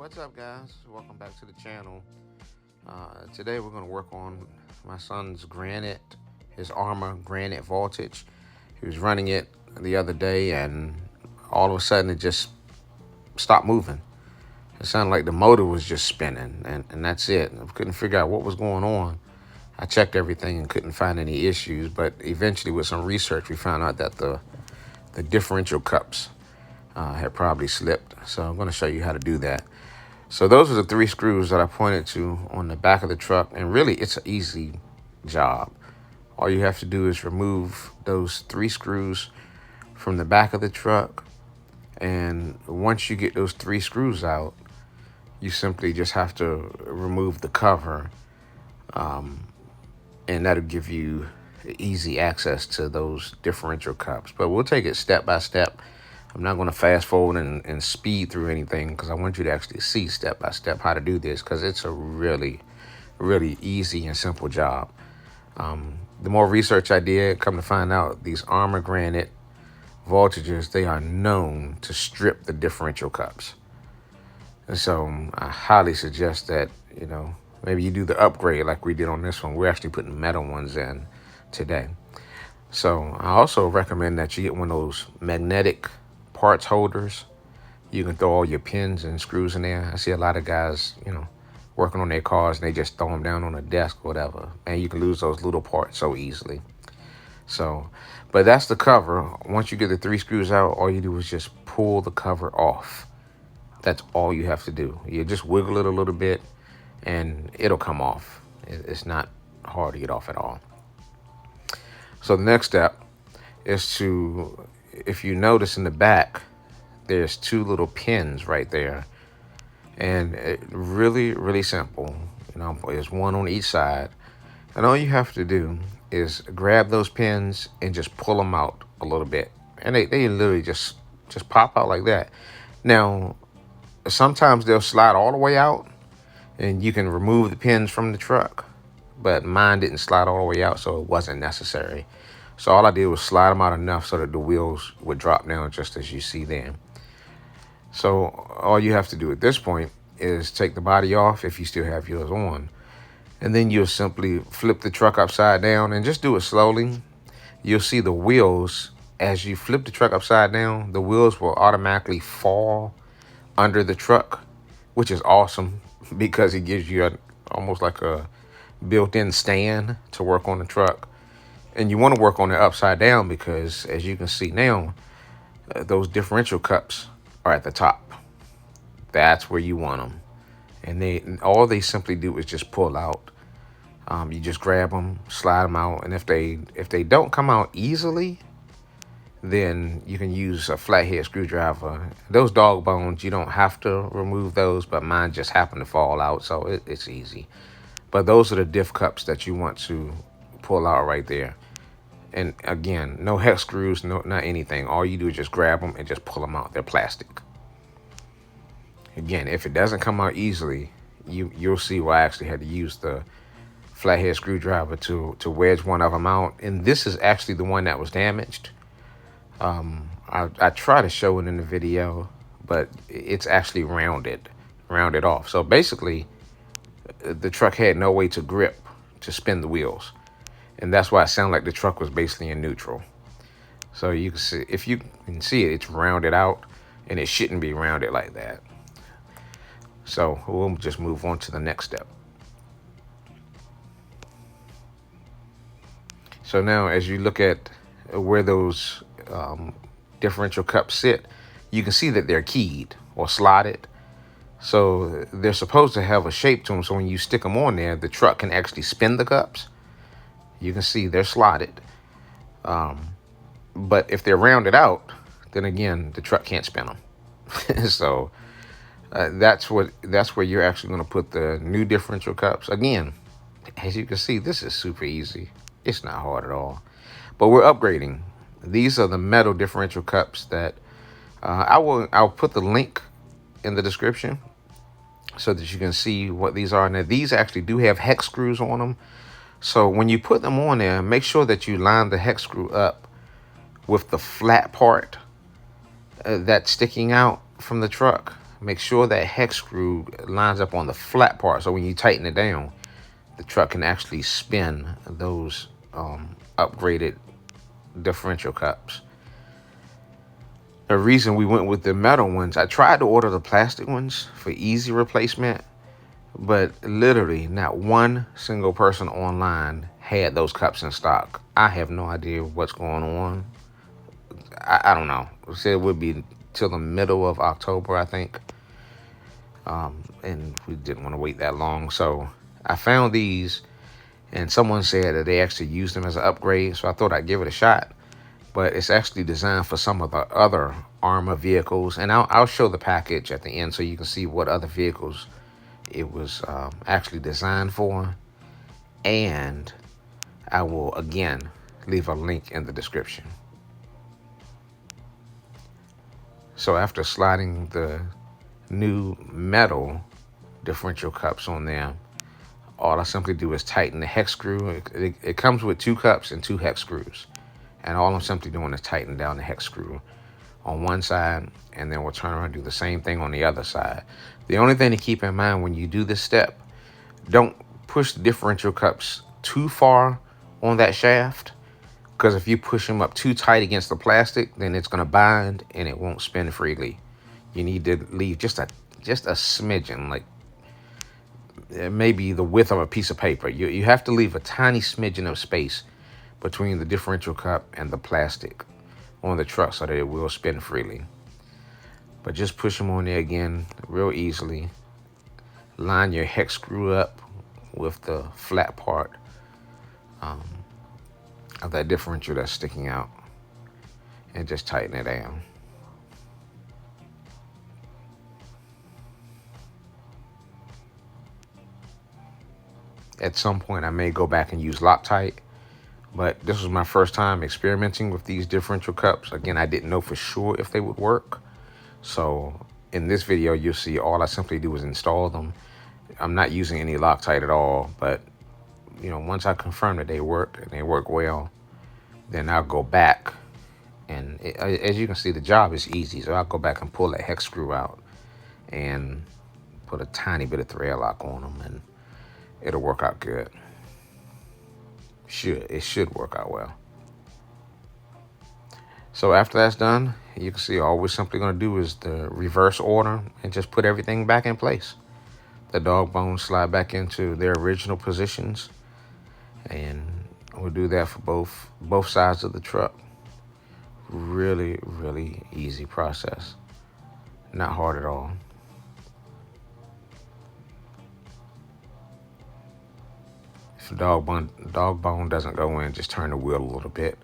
What's up, guys? Welcome back to the channel. Today we're going to work on my son's his Arrma Granite Voltage. He was running it the other day and all of a sudden it just stopped moving. It sounded like the motor was just spinning and that's it. I couldn't figure out what was going on. I checked everything and couldn't find any issues, but eventually with some research we found out that the differential cups had probably slipped. So I'm going to show you how to do that. So those are the 3 screws that I pointed to on the back of the truck. And really, it's an easy job. All you have to do is remove those 3 screws from the back of the truck. And once you get those 3 screws out, you simply just have to remove the cover. And that'll give you easy access to those differential cups. But we'll take it step by step. I'm not going to fast forward and speed through anything because I want you to actually see step by step how to do this, because it's a really, really easy and simple job. The more research I did, come to find out these Arrma Granite voltages, they are known to strip the differential cups. And so I highly suggest that, maybe you do the upgrade like we did on this one. We're actually putting metal ones in today. So I also recommend that you get one of those magnetic parts holders. You can throw all your pins and screws in there. I see a lot of guys, working on their cars and they just throw them down on a desk or whatever. And you can lose those little parts so easily. So, but that's the cover. Once you get the 3 screws out, all you do is just pull the cover off. That's all you have to do. You just wiggle it a little bit and it'll come off. It's not hard to get off at all. So the next step is to, if you notice in the back, there's 2 little pins right there. And really, really simple. There's one on each side. And all you have to do is grab those pins and just pull them out a little bit. And they literally just pop out like that. Now, sometimes they'll slide all the way out and you can remove the pins from the truck. But mine didn't slide all the way out, so it wasn't necessary. So all I did was slide them out enough so that the wheels would drop down just as you see them. So all you have to do at this point is take the body off if you still have yours on. And then you'll simply flip the truck upside down and just do it slowly. You'll see the wheels, as you flip the truck upside down, the wheels will automatically fall under the truck, which is awesome because it gives you almost like a built-in stand to work on the truck. And you want to work on it upside down because, as you can see now, those differential cups are at the top. That's where you want them. And all they simply do is just pull out. You just grab them, slide them out. And if they don't come out easily, then you can use a flathead screwdriver. Those dog bones, you don't have to remove those, but mine just happened to fall out, so it's easy. But those are the diff cups that you want to pull out right there. And again, no hex screws, not anything. All you do is just grab them and just pull them out. They're plastic. Again, if it doesn't come out easily, you'll see why I actually had to use the flathead screwdriver to wedge one of them out. And this is actually the one that was damaged. I try to show it in the video, but it's actually rounded off. So basically, the truck had no way to grip to spin the wheels. And that's why it sounded like the truck was basically in neutral. So you can see, if you can see it, it's rounded out, and it shouldn't be rounded like that. So we'll just move on to the next step. So now as you look at where those differential cups sit, you can see that they're keyed or slotted. So they're supposed to have a shape to them, so when you stick them on there, the truck can actually spin the cups. You can see they're slotted. But if they're rounded out, then again, the truck can't spin them. So that's where you're actually going to put the new differential cups. Again, as you can see, this is super easy. It's not hard at all. But we're upgrading. These are the metal differential cups that I'll put the link in the description so that you can see what these are. Now, these actually do have hex screws on them. So when you put them on there, make sure that you line the hex screw up with the flat part that's sticking out from the truck. make sure that hex screw lines up on the flat part, so when you tighten it down, the truck can actually spin those upgraded differential cups. The reason we went with the metal ones, I tried to order the plastic ones for easy replacement, but literally not one single person online had those cups in stock. I have no idea what's going on. I don't know. It said it would be till the middle of October, I think. And we didn't want to wait that long. So I found these, and someone said that they actually used them as an upgrade. So I thought I'd give it a shot. But it's actually designed for some of the other Arrma vehicles. And I'll show the package at the end so you can see what other vehicles it was actually designed for. And I will, again, leave a link in the description. So after sliding the new metal differential cups on there, all I simply do is tighten the hex screw. It comes with 2 cups and 2 hex screws. And all I'm simply doing is tighten down the hex screw on one side, and then we'll turn around and do the same thing on the other side. The only thing to keep in mind when you do this step, don't push the differential cups too far on that shaft, because if you push them up too tight against the plastic, then it's going to bind and it won't spin freely. You need to leave just a smidgen, like maybe the width of a piece of paper. You have to leave a tiny smidgen of space between the differential cup and the plastic on the truck so that it will spin freely. But just push them on there again real easily. Line your hex screw up with the flat part of that differential that's sticking out, and just tighten it down. At some point I may go back and use Loctite, but this was my first time experimenting with these differential cups. Again, I didn't know for sure if they would work. So in this video, you'll see all I simply do is install them. I'm not using any Loctite at all, but you know, once I confirm that they work and they work well, then I'll go back. And as you can see, the job is easy. So I'll go back and pull that hex screw out and put a tiny bit of thread lock on them, and it'll work out good. It should work out well. So after that's done, you can see all we're simply going to do is the reverse order and just put everything back in place. The dog bones slide back into their original positions, and we'll do that for both sides of the truck. Really, really easy process. Not hard at all. If the dog bone doesn't go in, just turn the wheel a little bit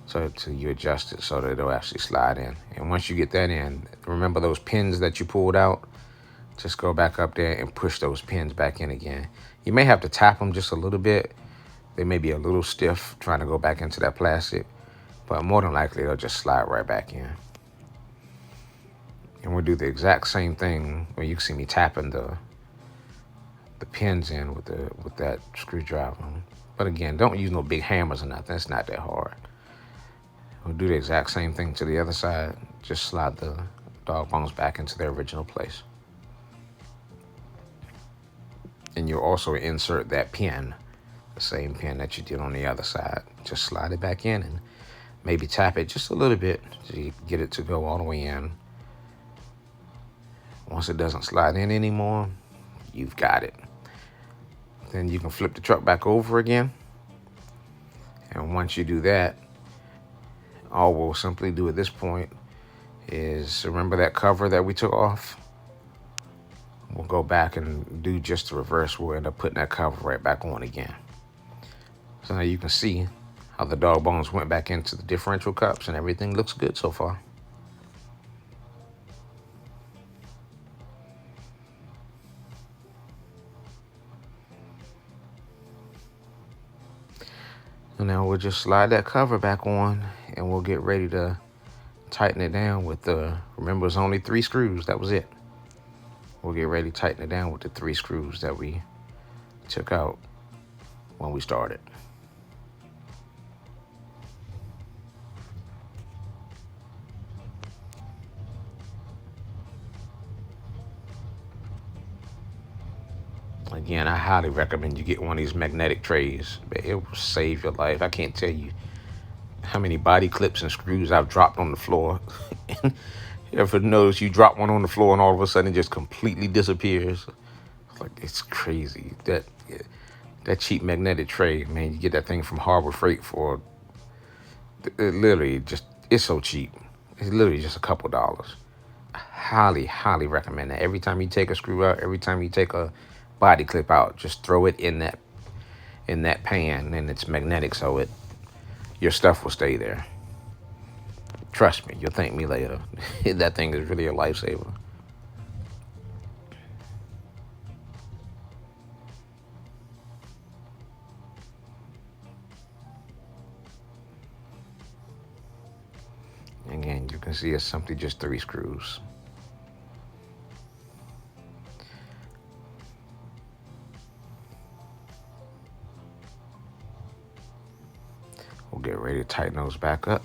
so you adjust it so that it'll actually slide in. And once you get that in, remember those pins that you pulled out? Just go back up there and push those pins back in again. You may have to tap them just a little bit. They may be a little stiff trying to go back into that plastic, but more than likely they'll just slide right back in. And we'll do the exact same thing where you can see me tapping the pins in with that screwdriver. But again, don't use no big hammers or nothing. It's not that hard. We'll do the exact same thing to the other side. Just slide the dog bones back into their original place. And you'll also insert that pin, the same pin that you did on the other side. Just slide it back in and maybe tap it just a little bit so you get it to go all the way in. Once it doesn't slide in anymore, you've got it. Then you can flip the truck back over again. And once you do that, all we'll simply do at this point is, remember that cover that we took off? We'll go back and do just the reverse. We'll end up putting that cover right back on again. So now you can see how the dog bones went back into the differential cups, and everything looks good so far. So now we'll just slide that cover back on, and we'll get ready to tighten it down with the, remember it's only 3 screws, that was it. We'll get ready to tighten it down with the 3 screws that we took out when we started. Again, I highly recommend you get one of these magnetic trays. It will save your life. I can't tell you how many body clips and screws I've dropped on the floor. You ever notice you drop one on the floor and all of a sudden it just completely disappears? Like, it's crazy. That cheap magnetic tray, man, you get that thing from Harbor Freight for literally just, it's so cheap. It's literally just a couple dollars. I highly recommend that. Every time you take a screw out, every time you take a body clip out, just throw it in that pan, and it's magnetic, so your stuff will stay there. Trust me, you'll thank me later. That thing is really a lifesaver. Again, you can see it's simply just 3 screws. We'll get ready to tighten those back up.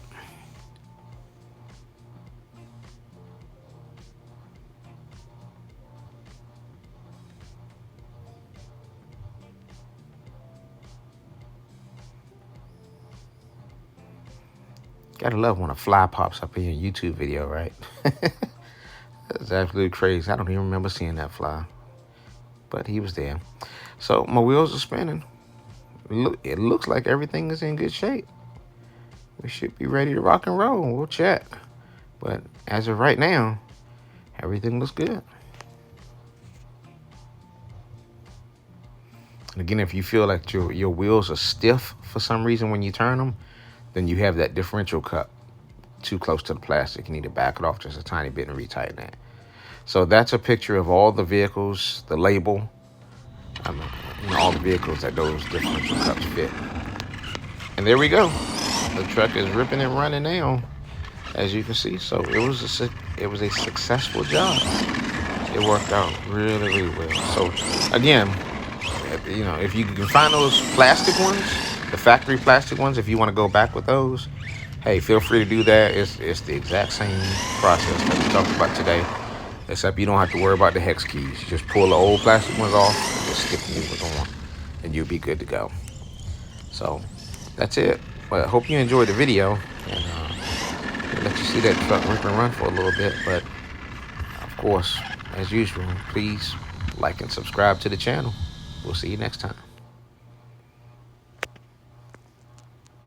Gotta love when a fly pops up in your YouTube video, right? That's absolutely crazy. I don't even remember seeing that fly, but he was there. So my wheels are spinning. It looks like everything is in good shape. We should be ready to rock and roll. We'll check. But as of right now, everything looks good. And again, if you feel like your wheels are stiff for some reason when you turn them, then you have that differential cup too close to the plastic. You need to back it off just a tiny bit and retighten that. So that's a picture of all the vehicles, the label, all the vehicles that those differential cups fit. And there we go. The truck is ripping and running now, as you can see. So it was a successful job. It worked out really well. So again, if you can find those plastic ones, the factory plastic ones, if you want to go back with those, hey, feel free to do that. It's the exact same process that we talked about today, except you don't have to worry about the hex keys. You just pull the old plastic ones off and just stick the new ones on, and you'll be good to go. So that's it. But I hope you enjoyed the video, and I'll let you see that truck rip and run for a little bit. But of course, as usual, please like and subscribe to the channel. We'll see you next time.